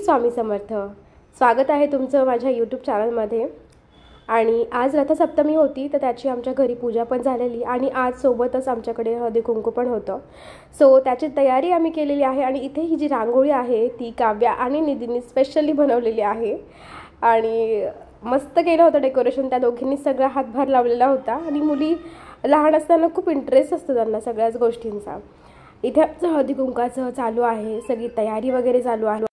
स्वामी समर्थ। स्वागत आहे तुमचं माझ्या यूट्यूब चॅनलमध्ये। आणि आज रथसप्तमी होती तर त्याची आमच्या घरी पूजा पण झालेली आणि आज सोबतच आमच्याकडे हळदी कुंकू पण होतं। सो त्याची तयारी आम्ही केलेली आहे आणि इथे ही जी रांगोळी आहे ती काव्या आणि निधीने स्पेशली बनवलेली आहे आणि मस्त केलं होतं डेकोरेशन। त्या दोघींनी सगळा हातभार लावलेला होता आणि मुली लहान असताना खूप इंटरेस्ट असतो त्यांना सगळ्याच गोष्टींचा। इथे आमचं हळदी कुंकाचं चालू आहे, सगळी तयारी वगैरे चालू आहे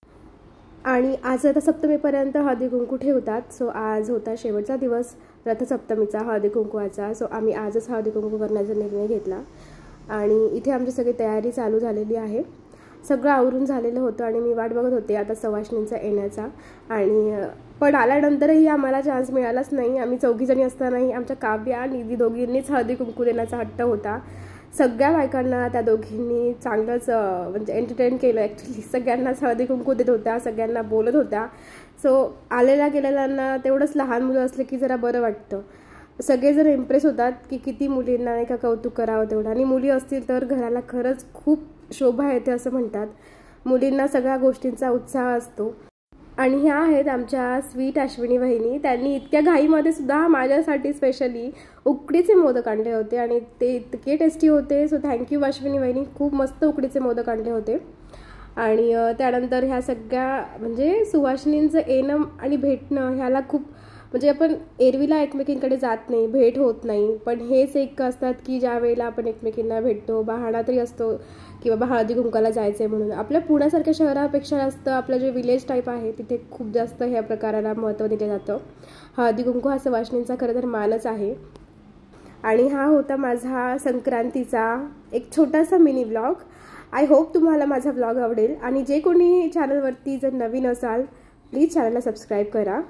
आणि आज रथसप्तमीपर्यंत हळदी कुंकू ठेवतात। सो आज होता शेवटचा दिवस रथसप्तमीचा हळदी कुंकवाचा। सो आम्ही आजच हळदी कुंकू करण्याचा निर्णय घेतला आणि इथे आमची सगळी तयारी चालू झालेली आहे। सगळं आवरून झालेलं होतं आणि मी वाट बघत होते आता सवाष्णींचा येण्याचा। आणि पण आल्यानंतरही आम्हाला चान्स मिळालाच नाही। आम्ही चौघीजणी असतानाही आमच्या काव्या निधी दोघींनीच हळदी कुंकू देण्याचा हट्ट होता। सगळ्या बायकांना त्या दोघींनी चांगलंच म्हणजे एंटरटेन केलं। ॲक्च्युली सगळ्यांनाच हळदी कुंकू देत होत्या, सगळ्यांना बोलत होत्या। सो आलेल्या गेलेल्यांना तेवढंच लहान मुलं असले की जरा बरं वाटतं। सगळेजण इम्प्रेस होतात की किती मुलींना नाही का कौतुक करावं तेवढं, आणि मुली असतील तर घराला खरंच खूप शोभा येते असं म्हणतात। मुलींना सगळ्या गोष्टींचा उत्साह असतो। आणि ह्या आहेत आमच्या स्वीट अश्विनी वहिनी। त्यांनी इतक्या घाईमध्ये सुद्धा माझ्यासाठी स्पेशली उकडीचे मोदक आणले होते आणि ते इतके टेस्टी होते। सो थँक्यू अश्विनी वहिनी, खूप मस्त उकडीचे मोदक आणले होते। आणि त्यानंतर ह्या सगळ्या म्हणजे सुवासिनींचं येणं आणि भेटणं ह्याला खूप म्हणजे आपण एरवीला एकमेकींकडे जात नाही, भेट होत नाही, पण हेच एक असतात की ज्या वेळेला आपण एकमेकींना भेटतो, बहाणा तरी असतो की बाबा हळदी कुंकाला जायचं आहे म्हणून। आपल्या पुण्यासारख्या शहरापेक्षा जास्त आपलं जे विलेज टाईप आहे तिथे खूप जास्त ह्या प्रकाराला महत्त्व दिलं जातं। हळदी कुंकू हा सुवासिनींचा खरं तर मानच आहे। आणि हा होता माझा संक्रांतीचा एक छोटासा मिनी व्लॉग। आय होप तुम्हाला माझा व्लॉग आवडेल आणि जे कोणी चॅनलवरती जर नवीन असाल प्लीज चॅनलला सबस्क्राईब करा।